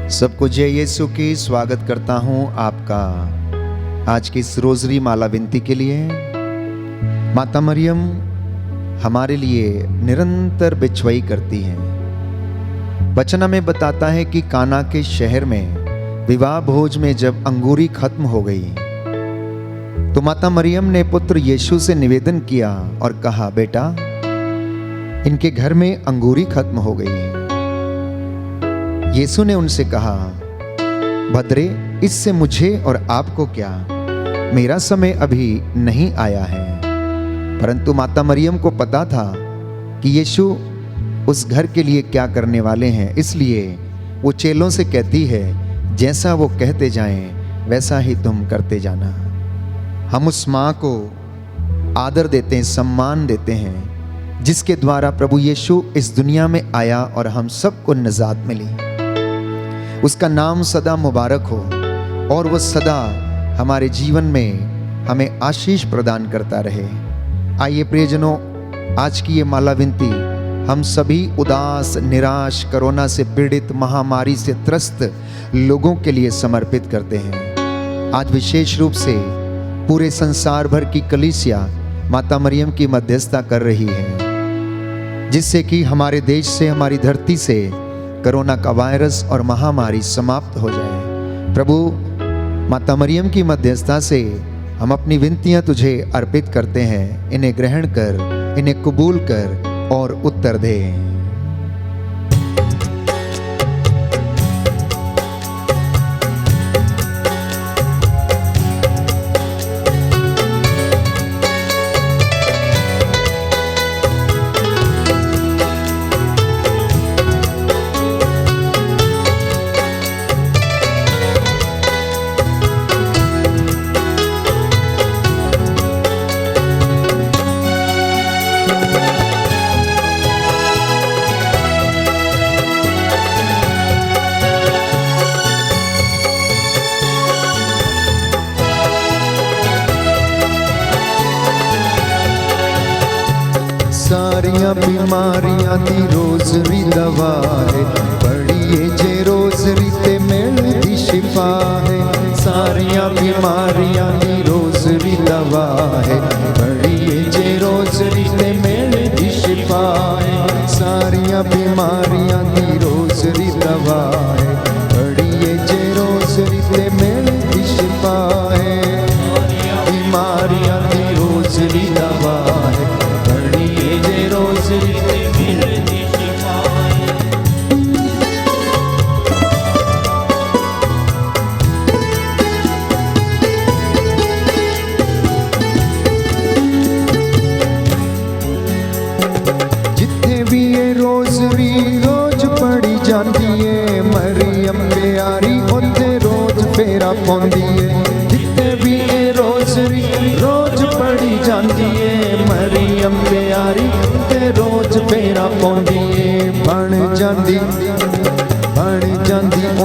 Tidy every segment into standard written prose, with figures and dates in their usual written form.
सबको जय यीशु की स्वागत करता हूं आपका आज की इस रोजरी माला विनती के लिए। माता मरियम हमारे लिए निरंतर बिछुआई करती हैं। वचन में बताता है कि काना के शहर में विवाह भोज में जब अंगूरी खत्म हो गई तो माता मरियम ने पुत्र यीशु से निवेदन किया और कहा, बेटा इनके घर में अंगूरी खत्म हो गई है। यीशु ने उनसे कहा, भद्रे, इससे मुझे और आपको क्या, मेरा समय अभी नहीं आया है। परंतु माता मरियम को पता था कि यीशु उस घर के लिए क्या करने वाले हैं, इसलिए वो चेलों से कहती है, जैसा वो कहते जाएं वैसा ही तुम करते जाना। हम उस माँ को आदर देते हैं, सम्मान देते हैं, जिसके द्वारा प्रभु यीशु इस दुनिया में आया और हम सबको निजात मिली। उसका नाम सदा मुबारक हो और वो सदा हमारे जीवन में हमें आशीष प्रदान करता रहे। आइए प्रियजनों, आज की ये माला विनती हम सभी उदास, निराश, कोरोना से पीड़ित, महामारी से त्रस्त लोगों के लिए समर्पित करते हैं। आज विशेष रूप से पूरे संसार भर की कलीसिया माता मरियम की मध्यस्थता कर रही है, जिससे कि हमारे देश से, हमारी धरती से कोरोना का वायरस और महामारी समाप्त हो जाए। प्रभु, माता मरियम की मध्यस्थता से हम अपनी विनतियां तुझे अर्पित करते हैं। इन्हें ग्रहण कर, इन्हें कबूल कर और उत्तर दे। सारियां बीमारियां दी रोजरी दवा है, पढ़िए जे रोजरी ते मिलदी शिफा है। सारियां बीमारियां दी रोजरी दवा है, पढ़िए जे रोजरी ते मिलदी शिफा है। सारियां बीमारियां दी रोजरी दवा है, पढ़िए जे रोजरी ते मिलदी शिफा है। बीमारियां दी रोजरी दवा है, रोजरी ते मिलदी शिफा है। जिथे भी ये रोजरी रोज पढ़ी जाती है, मरियम प्यारी उत्थे रोज फेरा पाउंदी है। जिथे भी ये रोजरी रोज पढ़ी जाती है, मरियम प्यारी रोज फेरा पाउंदी है। बन जांदी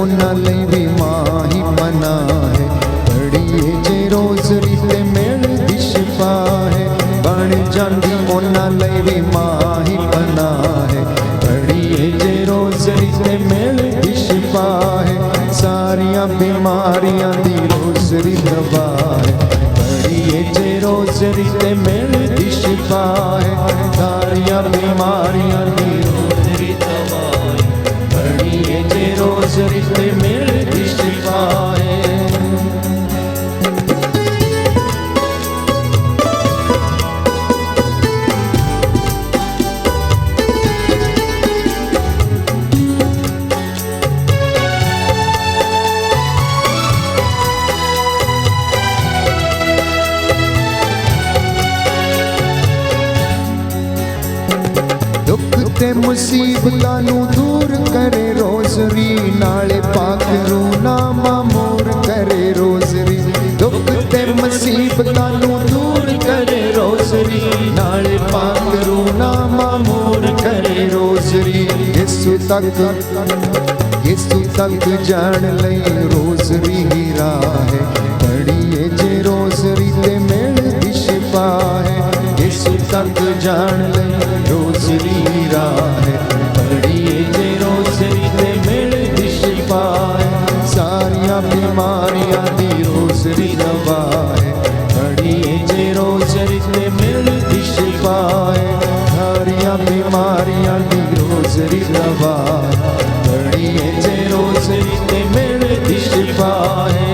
उन्हां लई भी मां ही मना है, पढ़िए जे रोजरी ते मिलदी शिफा है। बन जांदी उन्हां लई भी मां ही मना है, पढ़िए जे रोजरी ते मिलदी शिफा है। सारियां बीमारियां दी रोजरी दवा है, पढ़िए जे रोजरी ते मिलदी शिफा है। सारियां बीमारियां दी रोजरी दवा है, पढ़िए जे रोजरी ते मिलदी शिफा है। मुसीबतां नू दूर करे रोजरी, नाले पाक रूना मामूर करे रोजरी। दुख ते मुसीबतां नू दूर करे रोजरी, नाले पाक रूना मामूर करे रोजरी। यीशु तक जान लई रोजरी ही राह है, पढ़िए जे रोजरी ते मिलदी शिफा है। यीशु तक जान लई रोजरी राह है, पढ़िए जे रोजरी ते मिलदी शिफा है। बीमारियां दी रोज़री दवा पढ़िए जे रोज़री ते मिलदी शिफा है।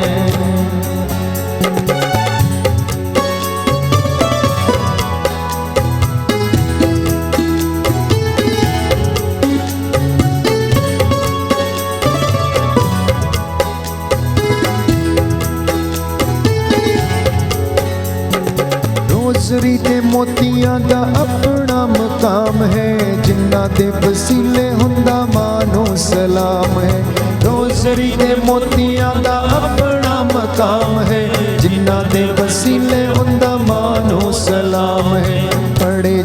रोज़री ते मोतियां दा अपना मकाम है, जिन्ना दे वसीले हुंदा मानो सलाम है। रोज़री ते मोतियां दा अपना मकाम है, जिन्ना दे वसीले हुंदा मानो सलाम है। पढ़े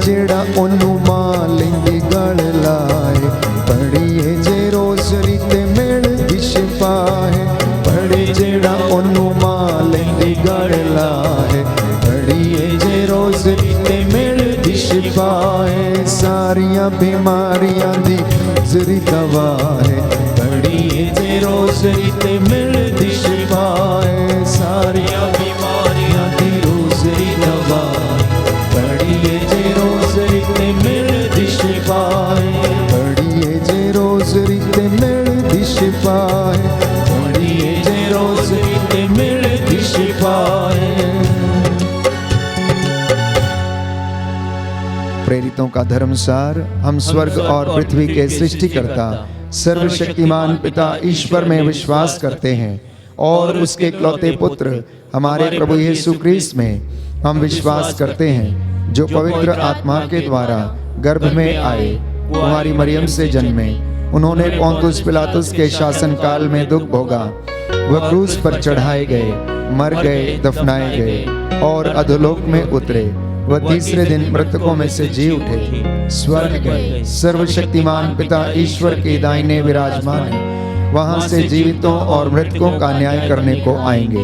जेड़ा ओनू मां लेंदी गल लाए, पढ़िए जे रोज़री ते मिलदी शिफा है। पढ़े जेड़ा ओनू मां लेंदी गल लाए, पढ़िए जे रोज़री ते मिलदी शिफा है। सारियां बीमारियां दी रोज़री दवा है, पढ़िए जे रोज़री ते मिलदी शिफा है। सारियां बीमारियां दी रोज़री दवा है, पढ़िए जे रोज़री ते मिलदी शिफा है। पढ़िए जे रोज़री ते मिलदी शिफा है, पढ़िए जे रोज़री ते मिलदी शिफा है। प्रेरितों का धर्मसार। हम स्वर्ग और पृथ्वी के सृष्टिकर्ता सर्वशक्तिमान पिता ईश्वर में विश्वास करते हैं और उसके इकलौते पुत्र हमारे प्रभु यीशु क्रिस्त में हम विश्वास करते हैं, जो पवित्र आत्मा के द्वारा गर्भ में आए, कुंवारी मरियम से जन्मे। उन्होंने पोंतुस पिलातुस के शासन काल में दुख भोगा, वह क्रूस पर चढ़ाए गए, मर गए, दफनाए गए और अधोलोक में उतरे। वह तीसरे दिन मृतकों में से जी उठे, स्वर्ग गए, सर्वशक्तिमान पिता ईश्वर के दाहिने विराजमान है। वहां से जीवितों और मृतकों का न्याय करने को आएंगे।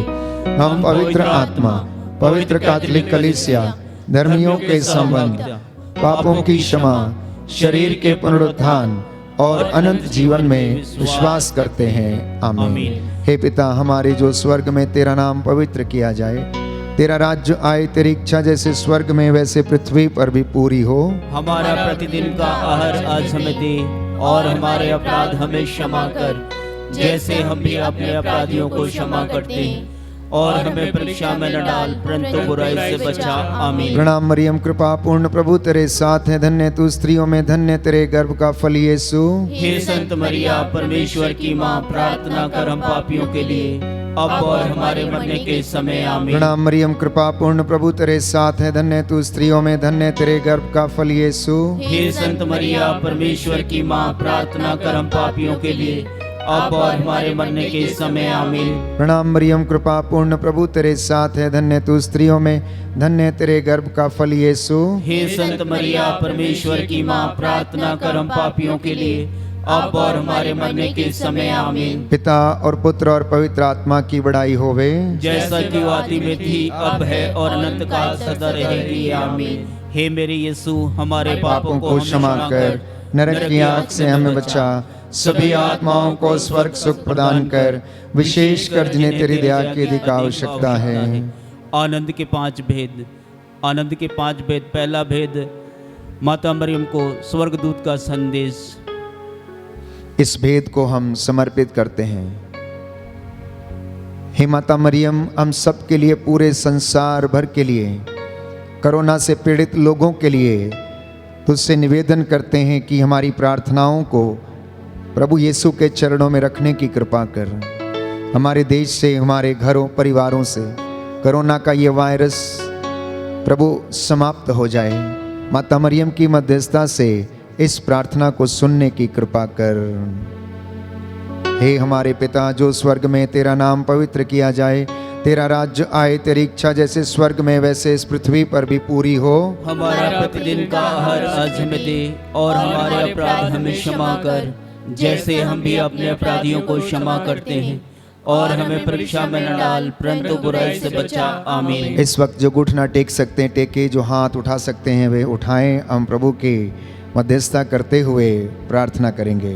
हम पवित्र आत्मा, पवित्र कैथोलिक कलीसिया, धर्मियों के संबंध, पापों की क्षमा, शरीर के पुनरुत्थान और अनंत जीवन में विश्वास करते हैं। आमीन। हे पिता हमारे जो स्वर्ग में, तेरा नाम पवित्र किया जाए, तेरा राज्य आए, तेरी इच्छा जैसे स्वर्ग में वैसे पृथ्वी पर भी पूरी हो। हमारा प्रतिदिन का आहार आज हमें दे, और हमारे अपराध हमें क्षमा कर, जैसे हम भी अपने अपराधियों को क्षमा करते हैं, और हमें परीक्षा में न डाल, परंतु बुराई से बचा। आमीन। प्रणाम मरियम, कृपा पूर्ण प्रभु तेरे साथ है, धन्य तू स्त्रियों में, धन्य तेरे गर्भ का फल यीशु। हे संत मरिया, परमेश्वर की माँ, प्रार्थना कर हम पापियों के लिए, अब और हमारे मरने के समय। आमीन। प्रणाम मरियम, कृपा पूर्ण प्रभु तेरे साथ है, धन्य तू स्त्रियों में, धन्य तेरे गर्भ का फल यीशु। हे संत मरिया, परमेश्वर की माँ, प्रार्थना कर हम पापियों के लिए, अब और हमारे मरने के समय। आमीन। प्रणाम मरियम, कृपा पूर्ण प्रभु तेरे साथ है, धन्य तू स्त्रियों में, धन्य तेरे गर्भ का फल यीशु। हे संत मरिया, परमेश्वर की माँ, प्रार्थना कर हम पापियों के लिए, अब और हमारे मरने के समय। आमीन। पिता और पुत्र और पवित्र आत्मा की बड़ाई होवे, जैसा कि आदि में थी, अब है और अनंत काल सदा रहेगी। आमीन। हे मेरे यीशु, हमारे पापों को क्षमा कर, नरक की आग से हमें बचा, सभी आत्माओं को स्वर्ग सुख प्रदान कर, विशेष कर जिन्हें तेरी दया की अधिक आवश्यकता है। आनंद के 5 भेद। आनंद के 5 भेद। पहला भेद, माता मरियम को स्वर्गदूत का संदेश। इस भेद को हम समर्पित करते हैं। हे माता मरियम, हम सब के लिए, पूरे संसार भर के लिए, कोरोना से पीड़ित लोगों के लिए तुझसे निवेदन करते हैं कि हमारी प्रार्थनाओं को प्रभु यीशु के चरणों में रखने की कृपा कर। हमारे देश से, हमारे घरों, परिवारों से कोरोना का ये वायरस प्रभु समाप्त हो जाए। माता मरियम की मध्यस्थता से इस प्रार्थना को सुनने की कृपा कर। हे हमारे पिता जो स्वर्ग में, तेरा नाम पवित्र किया जाए, तेरा राज्य आए, तेरी इच्छा जैसे स्वर्ग में वैसे इस पृथ्वी पर भी पूरी हो। हमारा प्रतिदिन का आहार आज हमें दे, और हमारे अपराध हमें क्षमा कर, जैसे हम भी अपने अपराधियों को क्षमा करते हैं, और हमें परीक्षा में न डाल, परंतु बुराई से बचा। आमीन। इस वक्त जो घुटना टेक सकते हैं टेके, जो हाथ उठा सकते हैं वे उठाएं। हम प्रभु की मध्यस्थता करते हुए प्रार्थना करेंगे।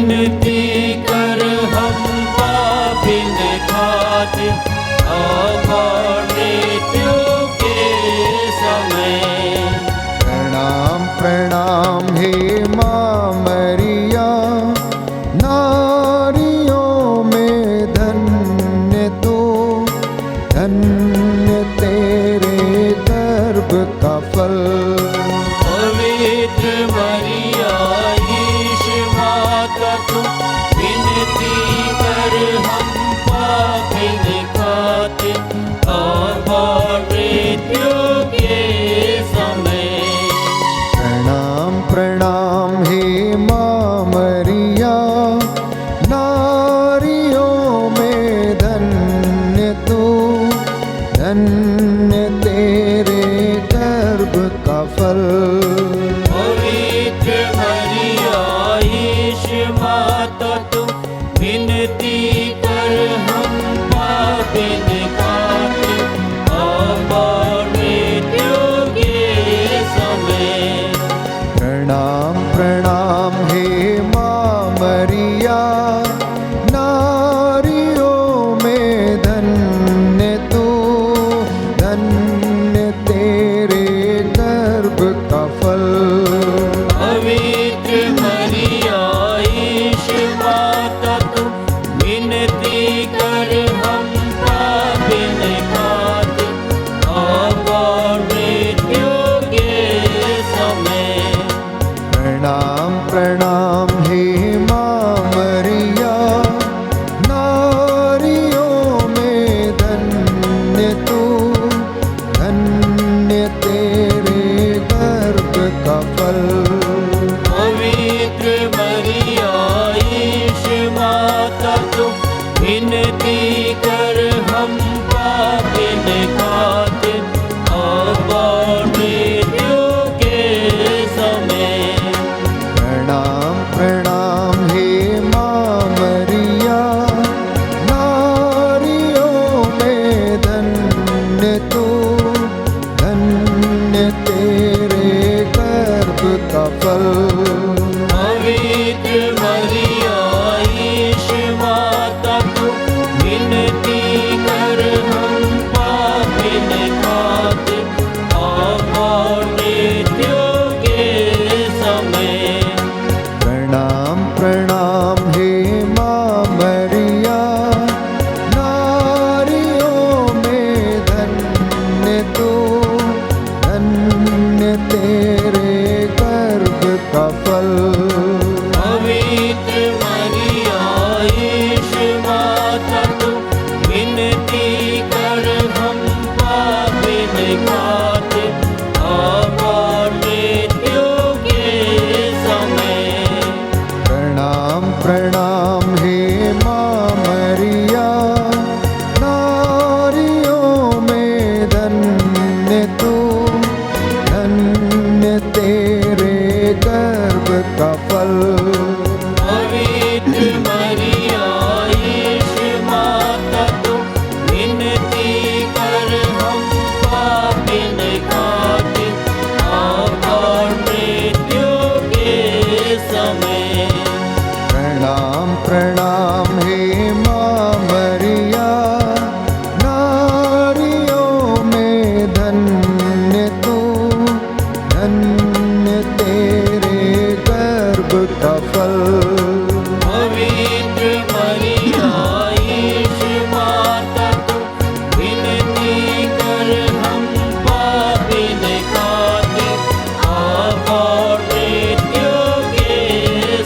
विनती कर हम पापिन खातिर, अब और मृत्यु के समय। प्रणाम प्रणाम हे माँ मरिया, नारियों में धन्य तू, धन्य तेरे गर्भ का फल। पवित्र मरिया ईश माता तू, विनती कर हम पापिन खातिर, अब और मृत्यु के समय। प्रणाम प्रणाम हे माँ मरिया, नारियों में धन्य तू, धन्य तेरे गर्भ का फल। पवित्र मरिया ईश माता तू, विनती कर हम पापिन खातिर, अब और मृत्यु के समय। प्रणाम प्रणाम हे माँ मरिया, नारियों में धन्य तू, धन्य तेरे गर्भ का फल। पवित्र मरिया ईश माता तू, विनती कर हम पापिन खातिर, अब और मृत्यु के समय। प्रणाम प्रणाम हे माँ मरिया, नारियों में धन्य तू, धन्य तेरे गर्भ का फल। पवित्र मरिया ईश माता तू, विनती कर हम पापिन खातिर, अब और मृत्यु के समय। प्रणाम प्रणाम हे माँ मरिया, नारियों में धन्य तू, धन्य तेरे गर्भ का फल। पवित्र मरिया ईश माता तू, विनती कर हम पापिन खातिर, अब और मृत्यु के समय। प्रणाम प्रणाम हे माँ मरिया, नारियों में धन्य तू, धन्य तेरे गर्भ का फल। पवित्र मरिया ईश माता तू, विनती कर हम पापिन खातिर, अब और मृत्यु के समय। प्रणाम प्रणाम हे माँ मरिया, नारियों में धन्य तू, धन्य तेरे गर्भ का फल। पवित्र मरिया ईश माता तू, विनती कर हम पापिन खातिर, अब और मृत्यु के समय। प्रणाम प्रणाम हे माँ मरिया, नारियों में धन्य तू, धन्य तेरे गर्भ का फल। पवित्र मरिया ईश माता तू, विनती कर हम पापिन खातिर, अब और मृत्यु के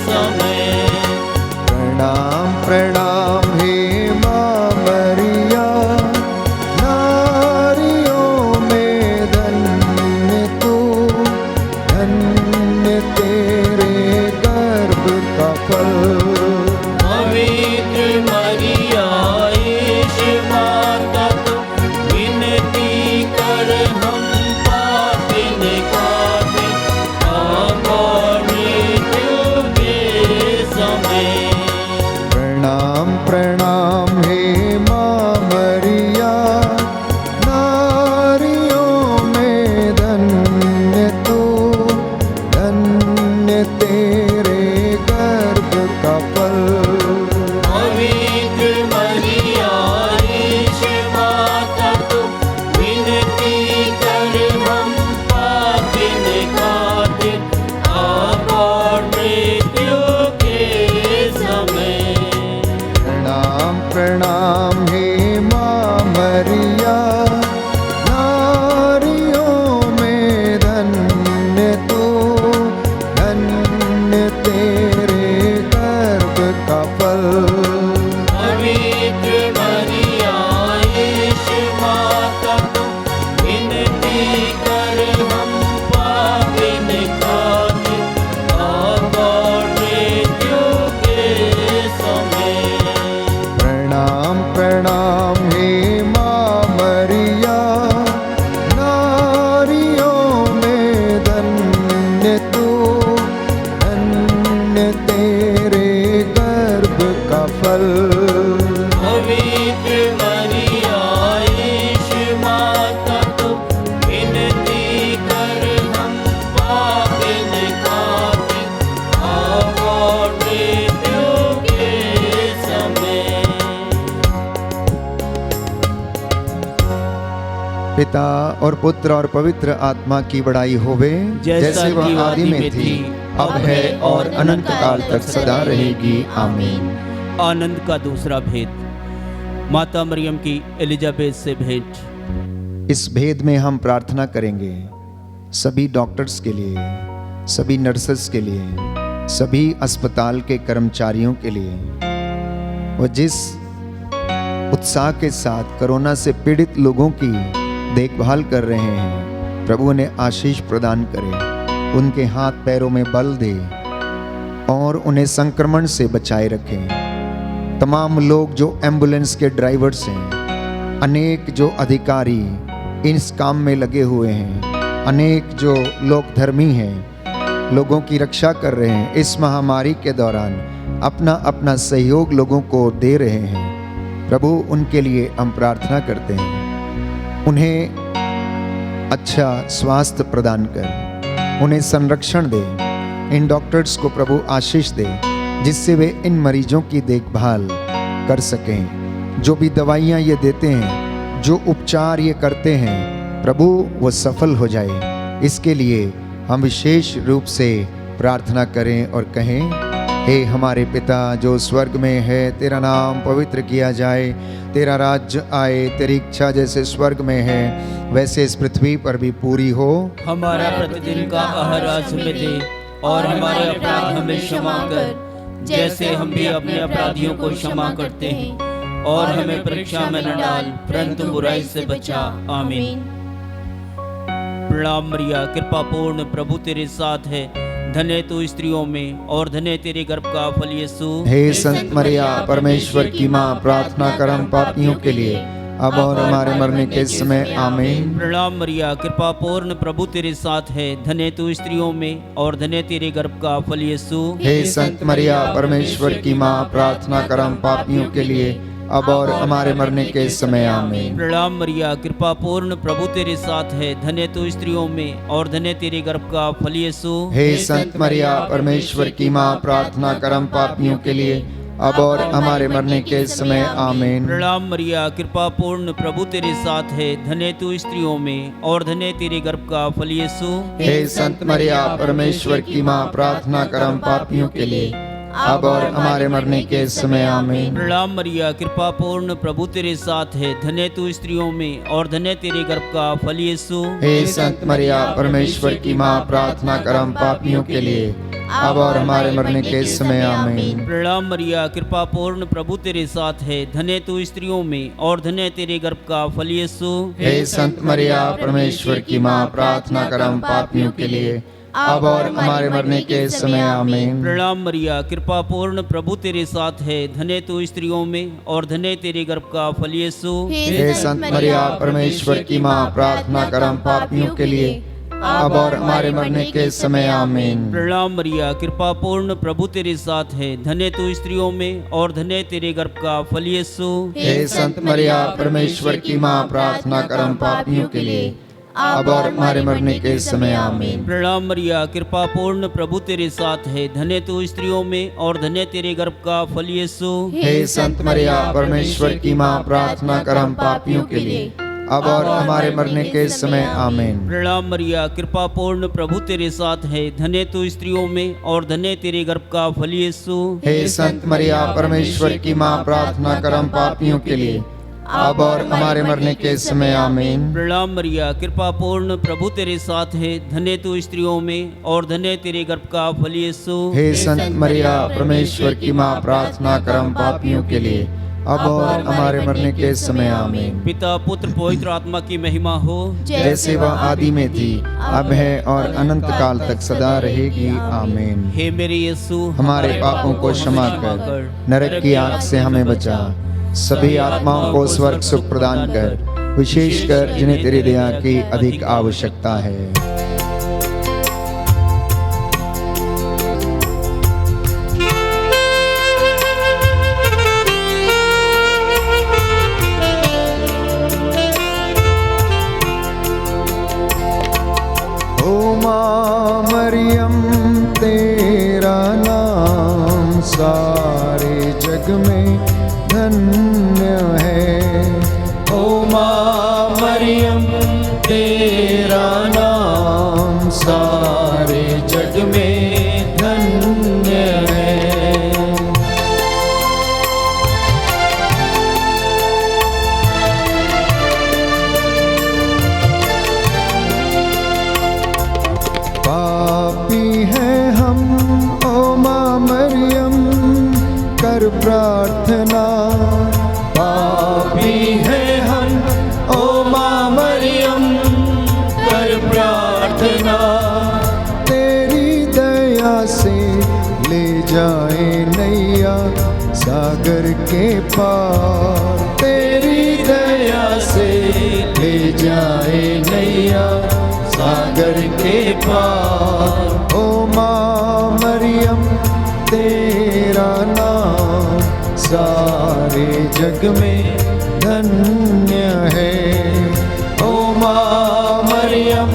समय। प्रणाम प्रणाम हे माँ मरिया, नारियों में धन्य तू, धन्य तेरे गर्भ का फल। पवित्र मरिया ईश माता तू, विनती कर हम पापिन खातिर, अब और मृत्यु के समय। प्रणाम प्रणाम हे माँ मरिया, नारियों में धन्य तू, धन्य तेरे गर्भ का पवित्र मरिया यीशु माता को विनती कर हम पापिन खातिर अब और मृत्यु के समय। प्रणाम प्रणाम हे माँ मरिया, नारियों में धन्य तू, धन्य तेरे गर्भ का फल। पवित्र मरिया यीशु माता को विनती कर हम पापिन खातिर अब और मृत्यु के समय। पिता और पुत्र और पवित्र आत्मा की बड़ाई होवे, जैसे वह आदि में थी, अब है और अनंत काल तक सदा रहेगी। आमीन। आनंद का दूसरा भेद, माता मरियम की एलिजाबेथ से भेंट। इस भेद में हम प्रार्थना करेंगे सभी डॉक्टर्स के लिए, सभी नर्सेस के लिए, सभी अस्पताल के कर्मचारियों के लिए। वो जिस उत्साह के साथ कोरोना से पीड़ित लोगों की देखभाल कर रहे हैं, प्रभु उन्हें आशीष प्रदान करे, उनके हाथ पैरों में बल दे और उन्हें संक्रमण से बचाए रखें। तमाम लोग जो एम्बुलेंस के ड्राइवर्स हैं, अनेक जो अधिकारी इस काम में लगे हुए हैं, अनेक जो लोग धर्मी हैं, लोगों की रक्षा कर रहे हैं, इस महामारी के दौरान अपना अपना सहयोग लोगों को दे रहे हैं। प्रभु उनके लिए हम प्रार्थना करते हैं, उन्हें अच्छा स्वास्थ्य प्रदान कर, उन्हें संरक्षण दे। इन डॉक्टर्स को प्रभु आशीष दे, जिससे वे इन मरीजों की देखभाल कर सकें। जो भी दवाइयाँ ये देते हैं, जो उपचार ये करते हैं, प्रभु वो सफल हो जाए। इसके लिए हम विशेष रूप से प्रार्थना करें और कहें, हे हमारे पिता जो स्वर्ग में है, तेरा नाम पवित्र किया जाए, तेरा राज्य आए, तेरी इच्छा जैसे स्वर्ग में है वैसे इस पृथ्वी पर भी पूरी हो। हमारा प्रतिदिन का आहार आज हमें दे, और हमारे अपराध हमें क्षमा कर, जैसे हम भी अपने अपराधियों को क्षमा करते हैं, और हमें परीक्षा में न डाल, परंतु बुराई से बचा। आमीन। प्रणाम मरिया, कृपा पूर्ण, प्रभु तेरे साथ है, धन्य तू स्त्रियों में और धन्य तेरे गर्भ का फल यीशु। हे संत मरिया, परमेश्वर की माँ, प्रार्थना कर हम पापियों के लिए, अब और हमारे मरने के समय। आमीन। प्रणाम मरिया, कृपा पूर्ण, प्रभु तेरे साथ है, धन्य तू स्त्रियों में और धन्य तेरे गर्भ का फल यीशु। हे संत मरिया, परमेश्वर की माँ, प्रार्थना कर हम पापियों के लिए, अब और हमारे मरने के समय। आमीन। प्रणाम मरिया, कृपा पूर्ण, प्रभु तेरे साथ है, धन्य तू स्त्रियों में और धन्य तेरे गर्भ का फल यीशु। हे संत मरिया, परमेश्वर की माँ, प्रार्थना कर हम पापियों के लिए, अब और हमारे मरने के समय। आमीन। प्रणाम मरिया, कृपा पूर्ण, प्रभु तेरे साथ है, धन्य तू स्त्रियों में और धन्य तेरे गर्भ का फल यीशु। हे संत मरिया, परमेश्वर की माँ, प्रार्थना कर हम पापियों के लिए, अब और हमारे मरने के समय। आमीन। प्रणाम मरिया, कृपा पूर्ण, प्रभु तेरे साथ है, धन्य तू स्त्रियों में और धन्य तेरे गर्भ का फल यीशु। हे संत मरिया, परमेश्वर की माँ, प्रार्थना कर हम पापियों के लिए, अब और हमारे मरने के समय। आमीन। प्रणाम मरिया, कृपा पूर्ण, प्रभु तेरे साथ है, धन्य तू स्त्रियों में और धन्य तेरे गर्भ का फल यीशु। हे संत मरिया, परमेश्वर की माँ, प्रार्थना कर हम पापियों के लिए, अब और हमारे मरने के समय। आमीन। प्रणाम मरिया, कृपा पूर्ण, प्रभु तेरे साथ है, धन्य तू स्त्रियों में और धन्य तेरे गर्भ का फल यीशु। हे संत मरिया, परमेश्वर की माँ, प्रार्थना कर हम पापियों के लिए, अब और हमारे मरने के समय। आमीन। प्रणाम मरिया, कृपा पूर्ण, प्रभु तेरे साथ है, धन्य तू स्त्रियों में और धन्य तेरे गर्भ का फल यीशु। हे संत मरिया, परमेश्वर की माँ, प्रार्थना कर हम पापियों के लिए, अब और हमारे मरने के समय। आमीन। प्रणाम मरिया, कृपा पूर्ण, प्रभु तेरे साथ है, धन्य तू स्त्रियों में और धन्य तेरे गर्भ का फल यीशु। हे संत मरिया, परमेश्वर की माँ, प्रार्थना कर हम पापियों के लिए, अब और हमारे मरने के समय। आमीन। प्रणाम मरिया, कृपा पूर्ण, प्रभु तेरे साथ है, धन्य तू स्त्रियों में और धन्य तेरे गर्भ का फल यीशु। हे संत मरिया, परमेश्वर की माँ, प्रार्थना कर हम पापियों के लिए, अब और हमारे मरने के समय आमीन। प्रणाम मरिया, कृपा पूर्ण, प्रभु तेरे साथ है। धन्य तू स्त्रियों में और धन्य तेरे गर्भ का फल यीशु। हे संत मरिया, परमेश्वर की माँ, प्रार्थना कर हम पापियों के लिए, अब और हमारे मरने के समय आमीन। पिता, पुत्र, पवित्र आत्मा की महिमा हो, जैसे वह आदि में थी, अब है और अनंत काल तक सदा रहेगी आमीन। हे मेरे यीशु, हमारे पापों को क्षमा कर, नरक की आग से हमें बचा, सभी आत्माओं को स्वर्ग सुख प्रदान कर, विशेषकर जिन्हें तेरी दया की अधिक आवश्यकता है। ओ माँ मरियम, तेरा नाम सारे जग में धन्य है। ओ माँ मरियम, तेरा नाम सारे जग में धन्य है। पापी हैं हम, ओ माँ मरियम, कर प्रार्थना। पापी हैं हम, ओ माँ मरियम, कर प्रार्थना। तेरी दया से ले जाए नैया सागर के पार। तेरी दया से ले जाए नैया सागर के पार। ओ माँ मरियम, तेरा नाम सारे जग में धन्य है। ओ माँ मरियम,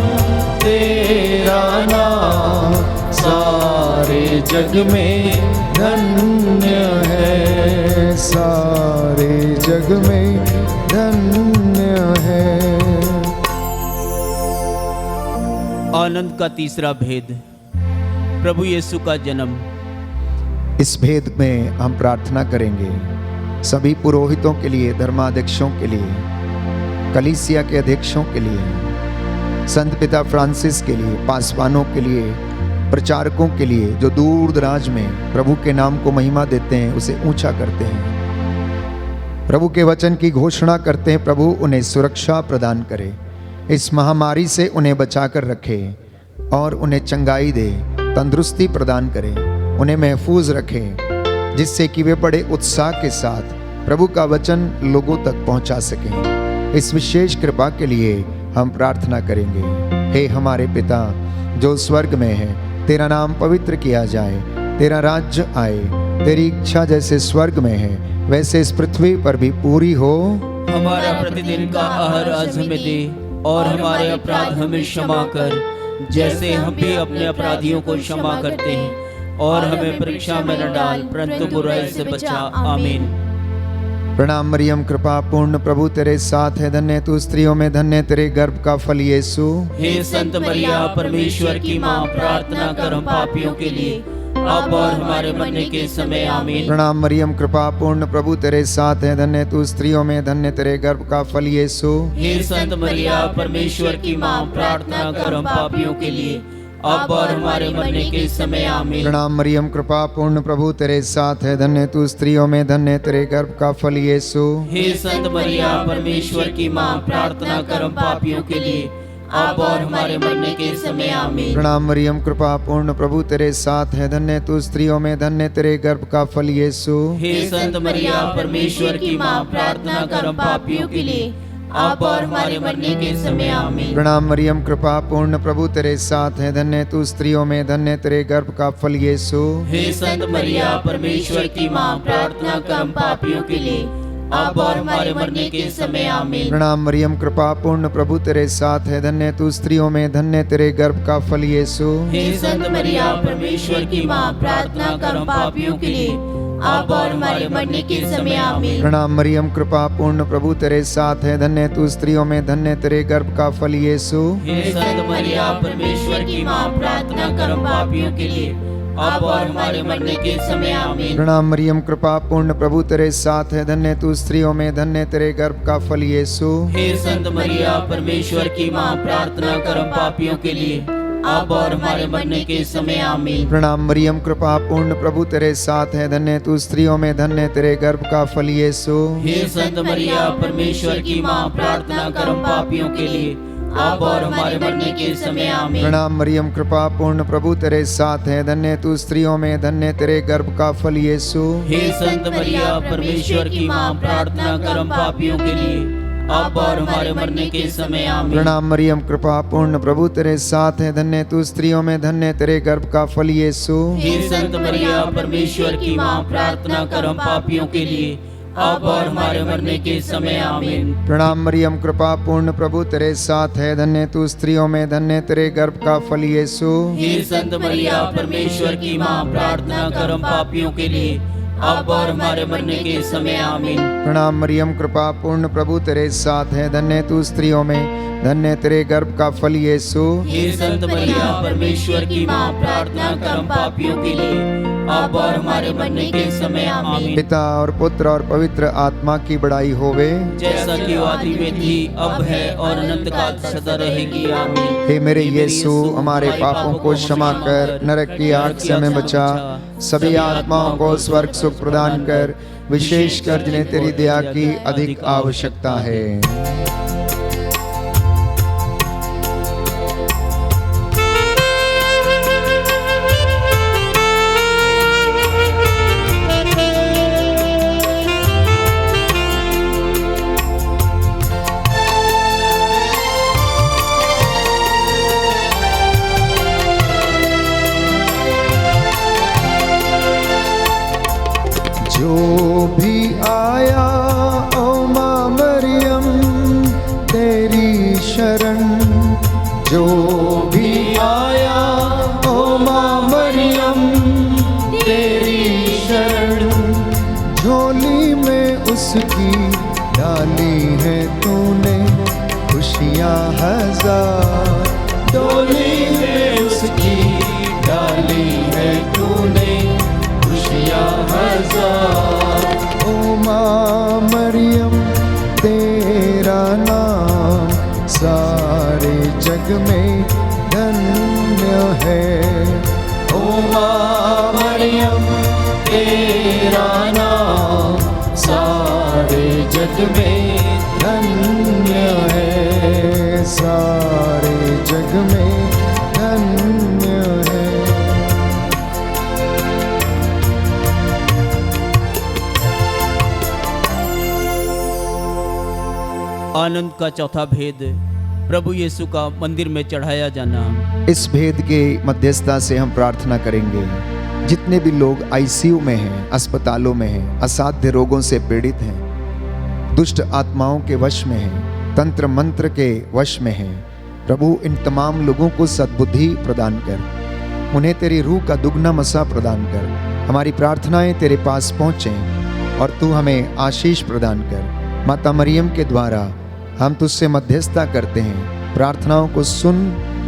तेरा नाम सारे जग में धन्य है, सारे जग में धन्य है। आनंद का तीसरा भेद, प्रभु यीशु का जन्म। इस भेद में हम प्रार्थना करेंगे सभी पुरोहितों के लिए, धर्माध्यक्षों के लिए, कलीसिया के अध्यक्षों के लिए, संत पिता फ्रांसिस के लिए, पासवानों के लिए, प्रचारकों के लिए जो दूर दराज में प्रभु के नाम को महिमा देते हैं, उसे ऊंचा करते हैं, प्रभु के वचन की घोषणा करते हैं। प्रभु उन्हें सुरक्षा प्रदान करे, इस महामारी से उन्हें बचा कर रखे और उन्हें चंगाई दे, तंदुरुस्ती प्रदान करे, उन्हें महफूज रखे, जिससे कि वे बड़े उत्साह के साथ प्रभु का वचन लोगों तक पहुंचा सकें। इस विशेष कृपा के लिए हम प्रार्थना करेंगे। हे हमारे पिता जो स्वर्ग में है, तेरा नाम पवित्र किया जाए, तेरा राज्य आए, तेरी इच्छा जैसे स्वर्ग में है वैसे इस पृथ्वी पर भी पूरी हो। हमारा प्रतिदिन का आहार आज हमें दे, और हमारे अपराध हमें क्षमा कर, जैसे हम भी अपने अपराधियों को क्षमा करते हैं, और हमें परीक्षा में न डाल, परंतु बुराई से बचा। आमीन। प्रणाम मरियम, कृपा पूर्ण, प्रभु तेरे साथ है, धन्य तू स्त्रियों में, धन्य तेरे गर्भ का फल यीशु। हे संत मरिया, परमेश्वर की माँ, प्रार्थना कर हम पापियों के लिए, अब और हमारे मरने के समय। आमीन। प्रणाम मरियम, कृपा पूर्ण, प्रभु तेरे साथ है, धन्य तू स्त्रियों में, धन्य तेरे गर्भ का फल यीशु। हे संत मरिया, परमेश्वर की माँ, प्रार्थना कर हम पापियों के लिए, अब और हमारे मरने के समय। आमीन। प्रणाम मरियम, कृपा पूर्ण, प्रभु तेरे साथ है, धन्य तू स्त्रियों में, धन्य तेरे गर्भ का फल यीशु। हे संत मरिया, परमेश्वर की माँ, प्रार्थना कर हम पापियों के लिए, अब और हमारे मरने के समय। आमीन। प्रणाम मरियम, कृपा पूर्ण, प्रभु तेरे साथ है, धन्य तू स्त्रियों में, धन्य तेरे गर्भ का फल यीशु। हे संत मरिया, परमेश्वर की माँ, प्रार्थना कर हम पापियों के लिए, अब और हमारे मरने के समय। आमीन। प्रणाम मरियम, कृपा पूर्ण, प्रभु तेरे साथ है, धन्य तू स्त्रियों में, धन्य तेरे गर्भ का फल यीशु। हे संत मरिया, परमेश्वर की माँ, प्रार्थना कर हम पापियों के लिए, अब और हमारे मरने के समय। आमीन। प्रणाम मरियम, कृपा पूर्ण, प्रभु तेरे साथ है, धन्य तू स्त्रियों में, धन्य तेरे गर्भ का फल यीशु। हे संत मरिया, परमेश्वर की माँ, प्रार्थना कर हम पापियों के लिए, अब और हमारे मरने के समय। आमीन। प्रणाम मरियम, कृपा पूर्ण, प्रभु तेरे साथ है, धन्य तू स्त्रियों में, धन्य तेरे गर्भ का फल यीशु। हे संत मरिया, परमेश्वर की माँ, प्रार्थना कर हम पापियों के लिए, अब और हमारे मरने के समय आमीन। प्रणाम मरियम, कृपा पूर्ण, प्रभु तेरे साथ है, धन्य तू स्त्रियों में, धन्य तेरे गर्भ का फल यीशु। हे संत मरिया, परमेश्वर की माँ, प्रार्थना कर हम पापियों के लिए, अब और हमारे मरने के समय आमीन। प्रणाम मरियम, कृपा पूर्ण, प्रभु तेरे साथ है, धन्य तू स्त्रियों में, धन्य तेरे गर्भ का फल यीशु। हे संत मरिया, परमेश्वर की माँ, प्रार्थना कर हम पापियों के लिए, अब और हमारे मरने के समय आमीन। प्रणाम मरियम, कृपा पूर्ण, प्रभु तेरे साथ है, धन्य तू स्त्रियों में, धन्य तेरे गर्भ का फल यीशु। हे संत मरिया, परमेश्वर की माँ, प्रार्थना कर हम पापियों के लिए, अब और हमारे मरने के समय आमीन। प्रणाम मरियम, कृपा पूर्ण, प्रभु तेरे साथ है, धन्य तू स्त्रियों में, धन्य तेरे गर्भ का फल यीशु। हे संत मरिया, परमेश्वर की माँ, प्रार्थना कर हम पापियों के लिए, अब और हमारे मरने के समय आमीन। प्रणाम मरियम, कृपा पूर्ण, प्रभु तेरे साथ है, धन्य तू स्त्रियों में, धन्य तेरे गर्भ का फल यीशु। हे संत मरिया, परमेश्वर की माँ, प्रार्थना कर हम पापियों के लिए, अब और हमारे मरने के समय आमीन। प्रणाम मरियम, कृपा पूर्ण, प्रभु तेरे साथ है, धन्य तू स्त्रियों में, धन्य तेरे गर्भ का फल यीशु। हे संत मरिया, परमेश्वर की माँ, प्रार्थना कर हम पापियों के लिए, अब और हमारे मरने के समय आमीन। पिता और पुत्र और पवित्र आत्मा की बड़ाई होवे, जैसा कि वो आदि में थी, अब है और अनंत काल सदा रहेगी आमीन। हे मेरे यीशु, हमारे पापों को क्षमा कर, नरक की आग से हमें बचा, सभी आत्माओं को स्वर्ग सुख प्रदान कर, विशेषकर जिन्हें तेरी दया की अधिक आवश्यकता है। जो भी आया ओ माँ मरियम तेरी शरण, जो भी आया ओ माँ मरियम तेरी शरण, झोली में उसकी डाली है तूने खुशियाँ हजार, डोली में उसकी डाली है तूने खुशियाँ हजार। ओ माँ मरियम तेरा नाम सारे जग में धन्य है, ओ माँ मरियम तेरा नाम सारे जग में धन्य है, सारे जग में धन्य है। आनंद का चौथा भेद, प्रभु यीशु का मंदिर में चढ़ाया जाना। इस भेद के मध्यस्थता से हम प्रार्थना करेंगे, जितने भी लोग आईसीयू में हैं, अस्पतालों में हैं, असाध्य रोगों से पीड़ित हैं, दुष्ट आत्माओं के वश में हैं, तंत्र मंत्र के वश में हैं, प्रभु इन तमाम लोगों को सद्बुद्धि प्रदान कर, उन्हें तेरी रूह का दुगना मसा प्रदान कर। हमारी प्रार्थनाएं तेरे पास पहुँचें और तू हमें आशीष प्रदान कर। माता मरियम के द्वारा हम तुझसे मध्यस्थता करते हैं, प्रार्थनाओं को सुन,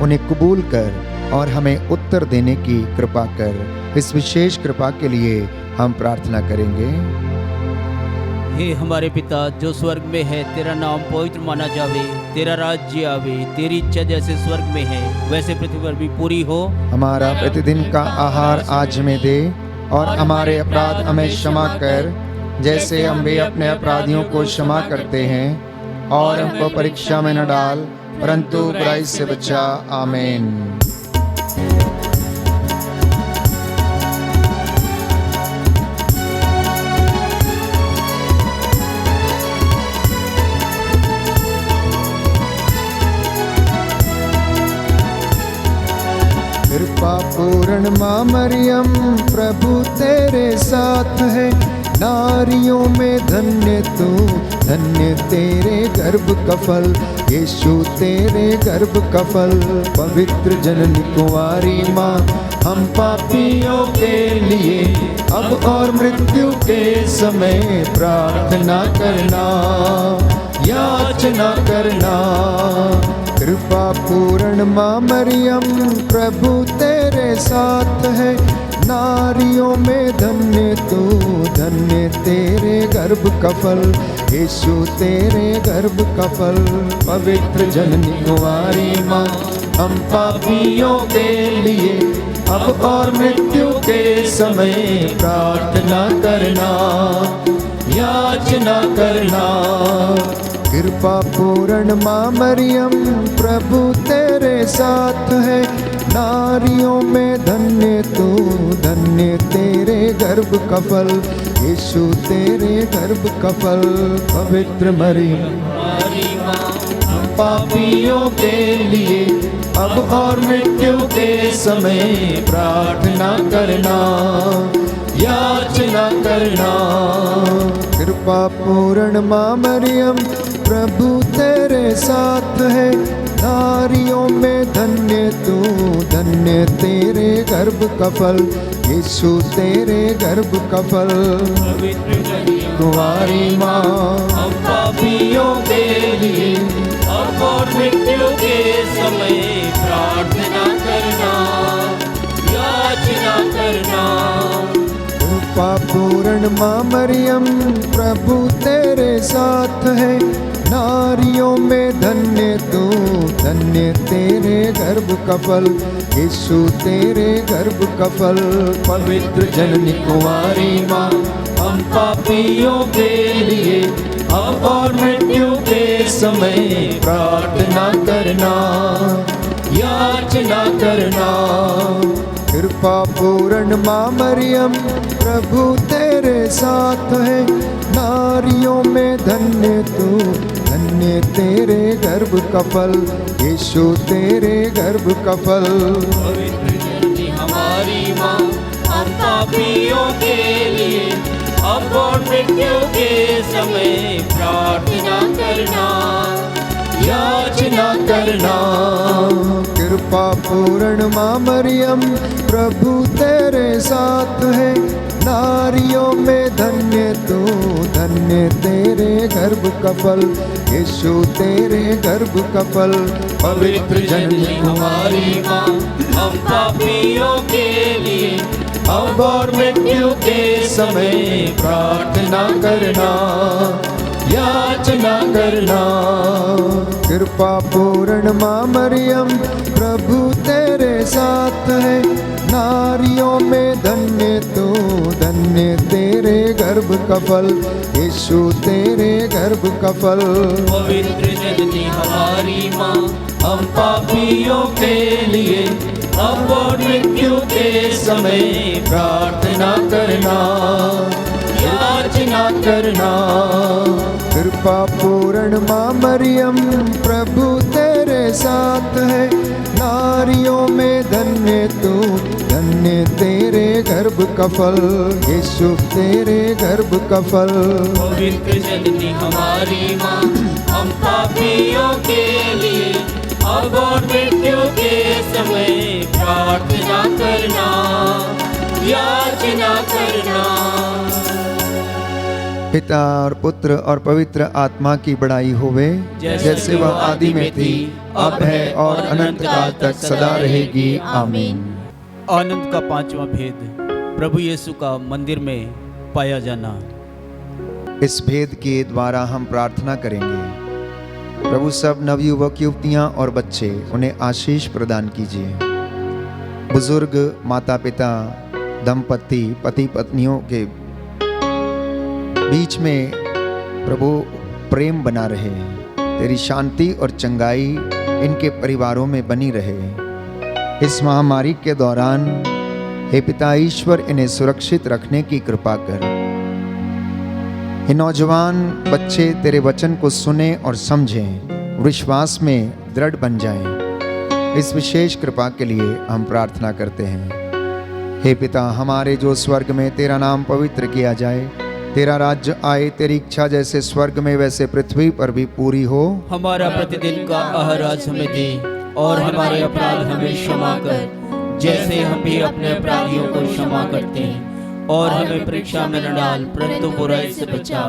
उन्हें कबूल कर और हमें उत्तर देने की कृपा कर। इस विशेष कृपा के लिए हम प्रार्थना करेंगे। हे हमारे पिता जो स्वर्ग में है, तेरा नाम पवित्र माना जावे, तेरा राज्य आवे, तेरी इच्छा जैसे स्वर्ग में है वैसे पृथ्वी पर भी पूरी हो। हमारा प्रतिदिन का आहार आज हमें दे और हमारे अपराध हमें क्षमा कर, जैसे हम भी अपने अपराधियों को क्षमा करते हैं, और हमको परीक्षा में न डाल परंतु बुराई से बचा। आमीन। कृपा पूर्ण माँ मरियम प्रभु तेरे साथ है, नारियों में धन्य तू, धन्य तेरे गर्भ का फल, यीशु तेरे गर्भ का फल। पवित्र जननी कुंवारी माँ, हम पापियों के लिए अब और मृत्यु के समय प्रार्थना करना, याचना करना। कृपा पूर्ण माँ मरियम प्रभु तेरे साथ है, नारियों में धन्य तू, धन्य तेरे गर्भ का फल, यीशु तेरे गर्भ का फल। पवित्र जननी कुंवारी माँ, हम पापियों के लिए अब और मृत्यु के समय प्रार्थना करना, याचना करना। कृपा पूर्ण माँ मरियम, प्रभु तेरे साथ है, नारियों में धन्य तू, धन्य तेरे गर्भ का फल, यीशु तेरे गर्भ का फल। पवित्र मरियम हम पापियों के लिए अब और मृत्यु के समय प्रार्थना करना, याचना करना। कृपा पूर्ण माँ मरियम, प्रभु तेरे साथ है, नारियों में धन्य तू, धन्य तेरे गर्भ का फल, यीशु तेरे गर्भ का फल। कुंवारी माँ, हम पापियों के लिए अब और मृत्यु के समय प्रार्थना करना, याचना करना। कृपा पूर्ण माँ मरियम, प्रभु तेरे साथ है, नारियों में धन्य तू, धन्य तेरे गर्भ का फल, यीशु तेरे गर्भ का फल। पवित्र जननी कुंवारी माँ, हम पापियों के लिए अब और मृत्यु के समय प्रार्थना करना, याचना करना। कृपा पूर्ण माँ मरियम, प्रभु तेरे साथ है, नारियों में धन्य तू, धन्य तेरे गर्भ का फल, यीशु तेरे गर्भ का फल। पवित्र जननी हमारी माँ, हम पापियों के लिए अब और मृत्यु के समय प्रार्थना करना, याचना करना। कृपा पूर्ण माँ मरियम, प्रभु तेरे साथ है, नारियों में धन्य तू, धन्य तेरे गर्भ का फल, यीशु तेरे गर्भ का फल। पवित्र जननी हमारी माँ, हम पापियों के लिए अब और मृत्यु के समय प्रार्थना करना, याचना करना। कृपा पूर्ण माँ मरियम, प्रभु तेरे साथ है, नारियों में धन्य तू, धन्य तेरे गर्भ का फल, यीशु तेरे गर्भ का फल। पवित्र जननी हमारी माँ, हम पापियों के लिए अब और मृत्यु के समय प्रार्थना करना, याचना करना। कृपा पूर्ण माँ मरियम, प्रभु तेरे साथ है, नारियों में धन्य तू, धन्य तेरे गर्भ का फल, यीशु तेरे गर्भ का फल। पवित्र जननी हमारी माँ, हम पापियों के लिए अब और मृत्यु के समय प्रार्थना करना, याचना करना। पिता और पुत्र और पवित्र आत्मा की बड़ाई होवे, जैसे वह आदि में थी, अब है और अनंत काल तक सदा रहेगी। आमीन। आनंद का पांचवा भेद, प्रभु यीशु का मंदिर में पाया जाना। इस भेद के द्वारा हम प्रार्थना करेंगे, प्रभु सब नवयुवक युवतियां और बच्चे, उन्हें आशीष प्रदान कीजिए। बुजुर्ग, माता पिता, दंपति, पति पत्नियों के बीच में प्रभु प्रेम बना रहे, तेरी शांति और चंगाई इनके परिवारों में बनी रहे। इस महामारी के दौरान हे पिता ईश्वर, इन्हें सुरक्षित रखने की कृपा कर। ये नौजवान बच्चे तेरे वचन को सुने और समझें, विश्वास में दृढ़ बन जाएं। इस विशेष कृपा के लिए हम प्रार्थना करते हैं। हे पिता हमारे, जो स्वर्ग में तेरा नाम पवित्र किया जाए, तेरा राज्य आए, तेरी इच्छा जैसे स्वर्ग में वैसे पृथ्वी पर भी पूरी हो। हमारा प्रतिदिन का आहार आज हमें दे, और हमारे अपराध हमें क्षमा कर, जैसे हम भी अपने अपराधियों को क्षमा करते हैं, और हमें परीक्षा में न डाल, परंतु बुराई से बचा।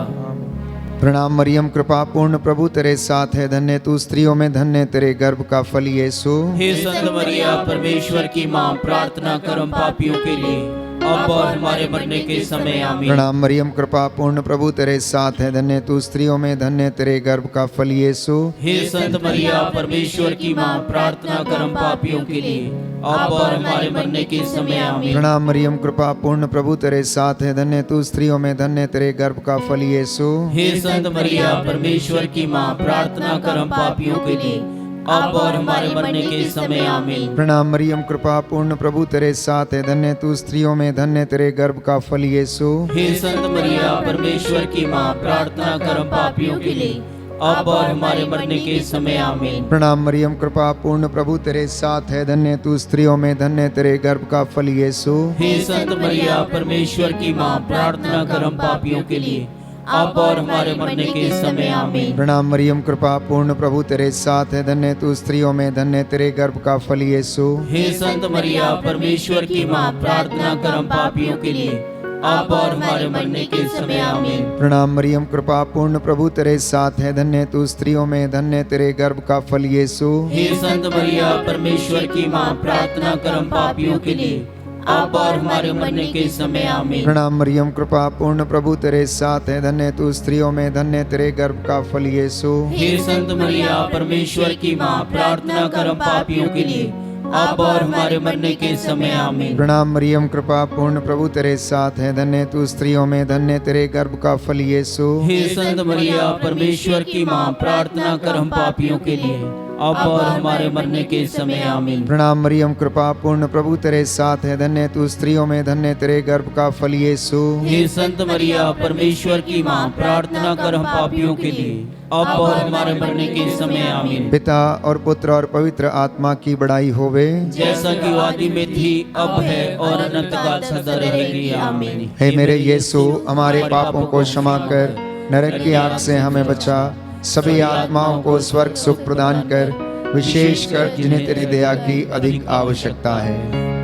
प्रणाम मरियम, कृपा पूर्ण, प्रभु तेरे साथ है, धन्य तू स्त्रियों में, धन्य तेरे गर्भ का फल यीशु। हे संत मरिया, परमेश्वर की माँ, प्रार्थना कर हम पापियों के लिए, अब और हमारे मरने के समय आमीन। प्रणाम मरियम, कृपा पूर्ण, प्रभु तेरे साथ है, धन्य तू स्त्रियों में, धन्य तेरे गर्भ का फल यीशु। हे संत मरिया, परमेश्वर की माँ, प्रार्थना कर हम पापियों के लिए, अब और हमारे मरने के समय आमीन। प्रणाम मरियम, कृपा पूर्ण, प्रभु तेरे साथ है, धन्य तू स्त्रियों में, धन्य तेरे गर्भ का फल यीशु। हे संत मरिया, परमेश्वर की माँ, प्रार्थना कर हम पापियों के लिए, अब और हमारे मरने के समय आमीन। प्रणाम मरियम, कृपा पूर्ण, प्रभु तेरे साथ है, धन्य तू स्त्रियों में, धन्य तेरे गर्भ का फल यीशु। हे संत मरिया, परमेश्वर की माँ, प्रार्थना कर हम पापियों के लिए, अब और हमारे मरने के समय आमीन। प्रणाम मरियम, कृपा पूर्ण, प्रभु तेरे साथ है, धन्य तू स्त्रियों में, धन्य तेरे गर्भ का फल यीशु। हे संत मरिया, परमेश्वर की माँ, प्रार्थना कर हम पापियों के लिए, अब और हमारे मरने के समय आमीन। प्रणाम मरियम, कृपा पूर्ण, प्रभु तेरे साथ है, धन्य तू स्त्रियों में, धन्य तेरे गर्भ का फल यीशु। हे संत मरिया, परमेश्वर की माँ, प्रार्थना कर हम पापियों के लिए, अब और हमारे मरने के समय आमीन। प्रणाम मरियम, कृपा पूर्ण, प्रभु तेरे साथ है, धन्य तू स्त्रियों में, धन्य तेरे गर्भ का फल यीशु। हे संत मरिया, परमेश्वर की माँ, प्रार्थना कर हम पापियों के लिए, अब और हमारे मरने के समय आमीन। प्रणाम मरियम, कृपा पूर्ण, प्रभु तेरे साथ है, धन्य तू स्त्रियों में, धन्य तेरे गर्भ का फल यीशु। हे संत मरिया, परमेश्वर की माँ, प्रार्थना कर हम पापियों के लिए, अब और हमारे मरने के समय आमीन। प्रणाम मरियम, कृपा पूर्ण, प्रभु तेरे साथ है, धन्य तू स्त्रियों में, धन्य तेरे गर्भ का फल यीशु। हे संत मरिया, परमेश्वर की माँ, प्रार्थना कर हम पापियों के लिए, अब और हमारे मरने के समय आमीन। प्रणाम मरियम, कृपा पूर्ण, प्रभु तेरे साथ है, धन्य तू स्त्रियों में, धन्य तेरे गर्भ का फल यीशु। हे संत मरिया, परमेश्वर की माँ, प्रार्थना कर हम पापियों के लिए, अब और हमारे मरने के समय आमीन। पिता और पुत्र और पवित्र आत्मा की बड़ाई होवे, जैसा कि आदि में थी, अब है और अनंत काल सदा रहेगी आमीन। हे मेरे यीशु, हमारे पापों को क्षमा कर, नरक की आग से हमें बचा, सभी आत्माओं को स्वर्ग सुख प्रदान कर, विशेषकर जिन्हें तेरी दया की अधिक आवश्यकता है।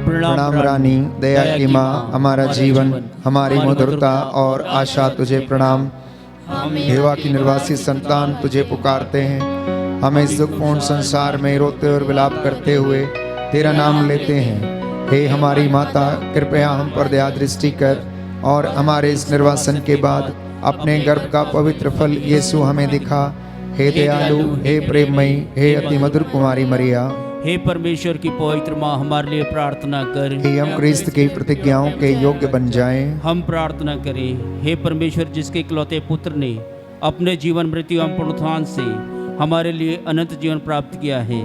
प्रणाम रानी, दया की माँ, हमारा जीवन, हमारी मधुरता और आशा तुझे प्रणाम। देवा की निर्वासी संतान तुझे पुकारते हैं, हमें इस दुखपूर्ण संसार में रोते और विलाप करते हुए तेरा नाम लेते हैं। हे हमारी माता, कृपया हम पर दया दृष्टि कर और हमारे इस निर्वासन के बाद अपने गर्भ का पवित्र फल यीशु हमें दिखा। हे दयालु, हे प्रेममयी, हे अति मधुर कुमारी मरिया, हे परमेश्वर की पवित्र माँ, हमारे लिए प्रार्थना कर। हे हम क्रिस्त की प्रतिज्ञाओं के योग्य बन जाएं। हम प्रार्थना करें। हे परमेश्वर, जिसके इकलौते पुत्र ने अपने जीवन, मृत्यु एवं पुनरुत्थान से हमारे लिए अनंत जीवन प्राप्त किया है,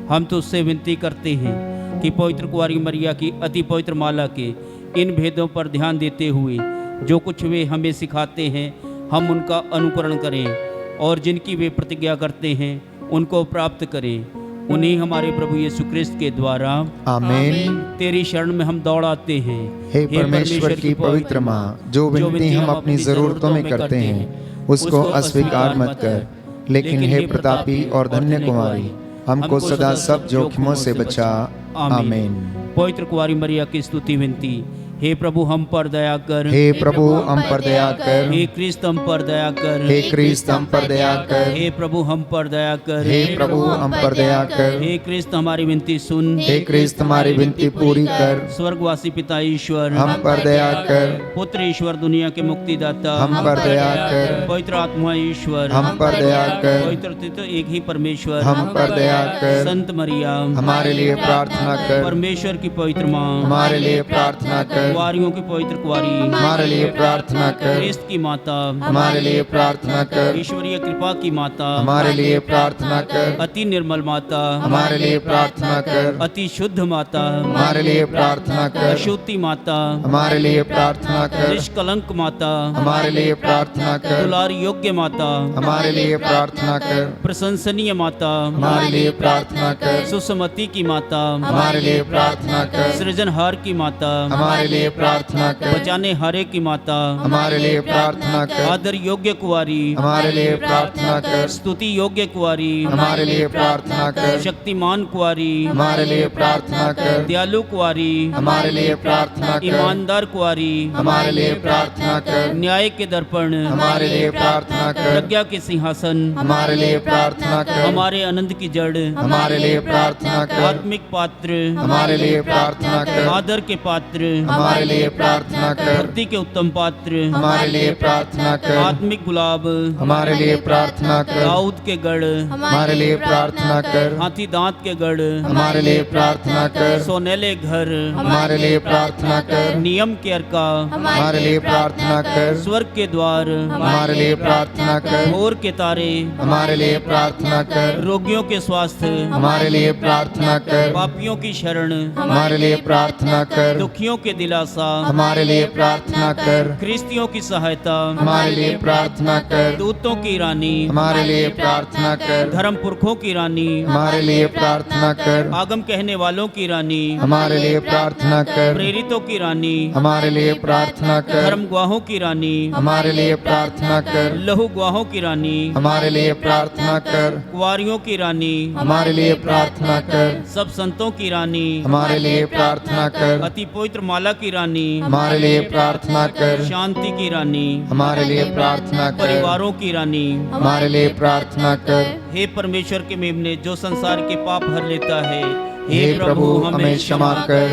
हम तो उससे विनती करते हैं कि पवित्र कुंवारी मरिया की अति पवित्र माला के इन भेदों पर ध्यान देते हुए जो कुछ वे हमें सिखाते हैं, हम उनका अनुकरण करें और जिनकी वे प्रतिज्ञा करते हैं उनको प्राप्त करें। उन्हीं हमारे प्रभु यीशु क्रिस्त के द्वारा आमीन। तेरी शरण में हम दौड़ आते हैं। हे परमेश्वर की पवित्र माँ, जो विनती हम अपनी जरूरतों में करते हैं उसको अस्वीकार मत कर, लेकिन हे प्रतापी और धन्य कुमारी, हमको सदा सब जोखिमों से बचा। आमीन। पवित्र कुंवारी मरिया की स्तुति विनती। हे प्रभु, हम पर दया कर। हे प्रभु, हम पर दया कर। हे क्रिस्त, हम पर दया कर। हे क्रिस्त, हम पर दया कर। हे प्रभु, हम पर दया कर। हे प्रभु, हम पर दया कर। हे क्रिस्त, हमारी विनती सुन। हे क्रिस्त, हमारी विनती पूरी कर। स्वर्गवासी पिता ईश्वर, हम पर दया कर। पुत्र ईश्वर, दुनिया के मुक्तिदाता, हम पर दया कर। पवित्र आत्मा ईश्वर, हम पर दया कर। पवित्र तत्व एक ही परमेश्वर, हम पर दया कर। संत मरिया, हमारे लिए प्रार्थना कर। परमेश्वर की पवित्र माँ, हमारे लिए प्रार्थना कर। कुंवारियों की पवित्र कुंवारी, हमारे लिए प्रार्थना कर। क्रिस्त की माता, हमारे लिए प्रार्थना कर। ईश्वरीय कृपा की माता, हमारे लिए प्रार्थना कर। अति निर्मल माता, हमारे लिए प्रार्थना कर। अति शुद्ध माता, हमारे लिए प्रार्थना कर। अशुद्धि माता, हमारे लिए प्रार्थना कर। निष्कलंक माता, हमारे लिए प्रार्थना कर। दुलार योग्य माता, हमारे लिए प्रार्थना कर। प्रशंसनीय माता, हमारे लिए प्रार्थना कर। सुसमति की माता, हमारे लिए प्रार्थना कर। सृजनहार की माता, हमारे लिए प्रार्थना कर। बचाने हारे की माता, हमारे लिए प्रार्थना कर। आदर योग्य कुंवारी, हमारे लिए प्रार्थना कर। स्तुति योग्य कुंवारी, हमारे लिए प्रार्थना कर। शक्तिमान कुंवारी, हमारे लिए प्रार्थना कर। दयालु कुंवारी, हमारे लिए प्रार्थना कर। ईमानदार कुंवारी, हमारे लिए प्रार्थना कर। न्याय के दर्पण, हमारे लिए प्रार्थना कर। प्रज्ञा के सिंहासन, हमारे लिए प्रार्थना कर। हमारे आनंद की जड़, हमारे लिए प्रार्थना कर। आत्मिक पात्र, हमारे लिए प्रार्थना कर। आदर के पात्र, हमारे लिए प्रार्थना कर। भक्ति के उत्तम पात्र हमारे लिए प्रार्थना कर। आत्मिक गुलाब हमारे लिए प्रार्थना कर। दाऊद के गढ़ हमारे लिए प्रार्थना कर। हाथी दांत के गढ़ हमारे लिए प्रार्थना कर। सोनेले घर हमारे लिए प्रार्थना कर। नियम के अर्का हमारे लिए प्रार्थना कर। स्वर्ग के द्वार हमारे लिए प्रार्थना कर। भोर के तारे हमारे लिए प्रार्थना कर। रोगियों के स्वास्थ्य हमारे लिए प्रार्थना कर। पापियों की शरण हमारे लिए प्रार्थना कर। दुखियों के दिलासा हमारे लिए प्रार्थना कर। ख्रिस्तियों की सहायता हमारे लिए प्रार्थना कर। दूतों की रानी हमारे लिए प्रार्थना कर। धर्म पुरखों की रानी हमारे लिए प्रार्थना कर। आगम कहने वालों की रानी हमारे लिए प्रार्थना कर। प्रेरितों की रानी हमारे लिए प्रार्थना कर। धर्म गवाहों की रानी हमारे लिए प्रार्थना कर। लहू गवाहों की रानी हमारे लिए प्रार्थना कर। कुंवारियों की रानी हमारे लिए प्रार्थना कर। सब संतों की रानी हमारे लिए प्रार्थना कर। अति पवित्र माला की रानी हमारे लिए प्रार्थना कर। शांति की रानी हमारे लिए प्रार्थना कर। परिवारों की रानी हमारे लिए प्रार्थना कर। हे परमेश्वर के मेमने जो संसार के पाप हर लेता है, हे प्रभु हमें क्षमा कर।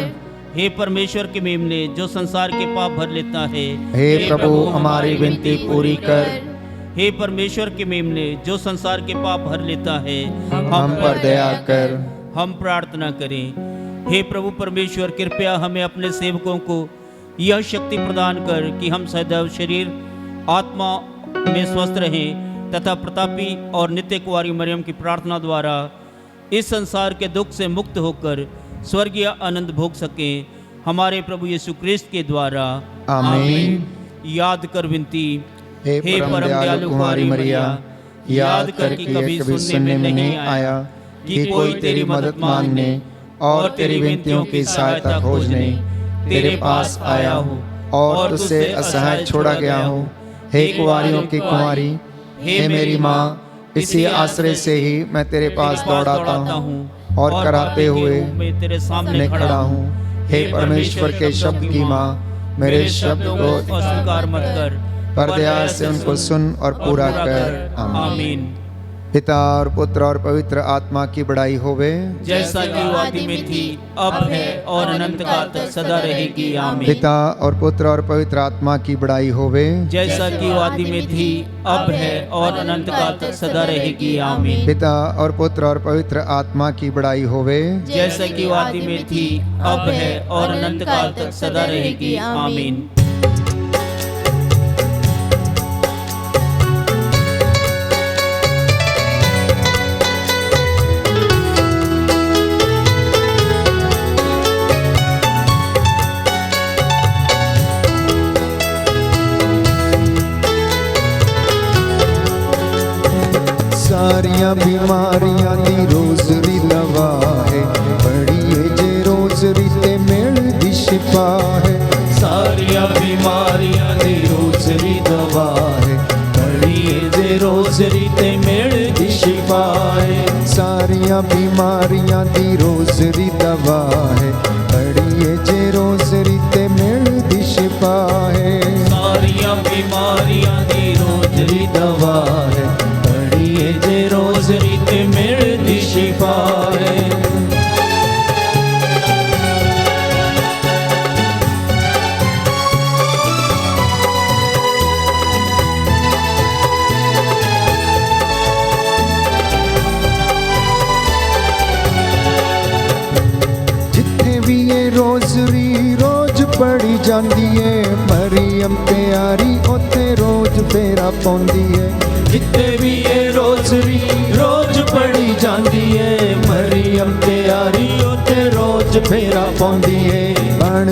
हे परमेश्वर के मेमने जो संसार के पाप भर लेता है, हे प्रभु हमारी विनती पूरी कर। हे परमेश्वर के मेमने जो संसार के पाप भर लेता है, हम पर दया कर। हम प्रार्थना करें। हे प्रभु परमेश्वर कृपया हमें अपने सेवकों को यह शक्ति प्रदान कर कि हम सदैव शरीर आत्मा में स्वस्थ रहें तथा प्रतापी और नित्य कुंवारी मरियम की प्रार्थना द्वारा इस संसार के दुख से मुक्त होकर स्वर्गीय आनंद भोग सकें, हमारे प्रभु यीशु क्रिस्त के द्वारा। आमीन। याद कर विनती। हे परम दयालु कुमारी मरिया, याद कर कि कभी सुनने में नहीं आया कि कोई तेरी मदद मांगने और तेरी विनतियों की सहायता खोजने तेरे पास आया हो और तुझसे असहाय छोड़ा गया हो। हे कुंवारियों की कुंवारी, हे मेरी माँ, इसी आश्रय से ही मैं तेरे पास दौड़ाता हूँ और कराते हुए मैं तेरे सामने खड़ा हूँ। हे परमेश्वर के शब्द की माँ, मेरे शब्द को अस्वीकार मत कर, पर दया से उनको सुन और पूरा कर। आमीन। पिता और पुत्र और पवित्र आत्मा की बड़ाई होवे, जैसा कि वो आदि में थी, अब है और अनंत काल तक सदा रहेगी। आमीन। पिता और पुत्र और पवित्र आत्मा की बड़ाई होवे, जैसा कि वो आदि में थी, अब है और अनंत काल तक सदा रहेगी। आमीन। पिता और पुत्र और पवित्र आत्मा की बड़ाई होवे, जैसा कि वो आदि में थी, अब है और अनंत काल तक सदा रहेगी। आमीन। सारियां बीमारियां दी रोजरी दवा है, बड़ी जे रोजरी ते मेल दी शिफा है। सारियां बीमारियां दी रोजरी दवा है, बड़ी जे रोजरी ते मेल दी शिफा है। सारियां बीमारियां दी रोजरी दवा है, बड़ी जे रोजरी ते मेल दी शिफा है। सारियां बीमारियां दी रोजरी दवा है, जे रोजरी ते मिलदी शिफा है। जिथे भी ये रोजरी रोज पड़ी जांदी है, मरियम प्यारी उथे रोज फेरा पौंदी है। जिथे भी ये रोजरी रोज पड़ी जाती है, मरियम प्यारी उते रोज फेरा पौंदी है। बन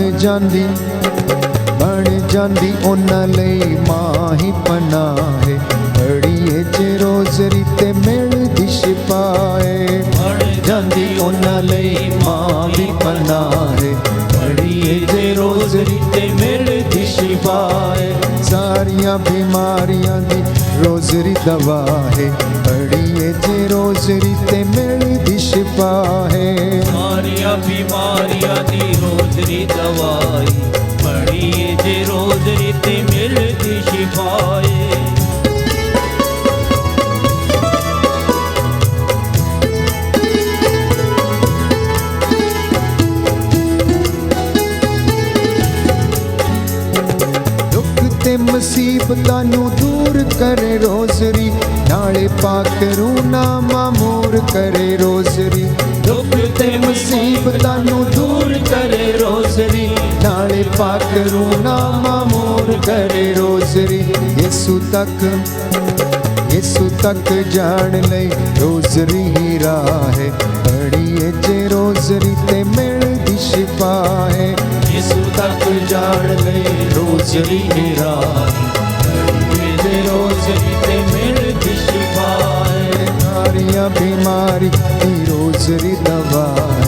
जांदी उन्हां लई मां ही पनाह है, बड़ी जे रोजरी ते मिलदी शिफा है। बन जाती उन्हां लई मां भी पनाह है, बड़ी जे रोजरी ते मिलदी शिफा है। सारियां बीमारियां दी रोजरी दवा है, बड़ी जे रोजरी ते मिलदी शिफा है। सारियां बीमारियां दी रोजरी दवाई, बड़ी जे रोजरी ते मिलदी शिफा है। ते मुसीबतां नू दूर करे रोज़री, नाले पाकरू नामा मोर करे रोज़री। दुख ते मुसीबतां नू दूर करे रोज़री, नाले पाकरू नामा मोर करे रोज़री। यसु तक जान ले रोज़री ही राह, पढ़िए जे रोज़री ते मिलदी शिफा है। यसु तक जान ले रोज़री ही राह, पढ़िए जे रोज़री ते मिलदी शिफा है। सारियां बीमारी दी रोज़री दवा है,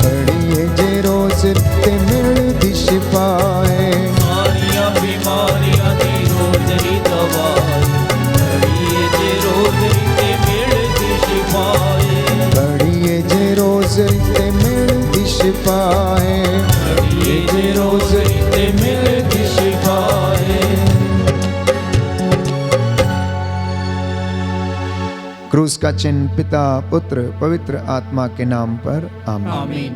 पढ़िए जे रोज़री ते मिलदी शिफा है। सारियां बीमारियां दी रोज़री दवा है, पढ़िए जे रोज़री ते मिलदी शिफा है। पढ़िए जे रोज़री ते मिलदी शिफा है, पढ़िए जे रोज़री ते मिलदी शिफा है। क्रूस का चिन्ह पिता पुत्र पवित्र आत्मा के नाम पर आमीन। आमीन।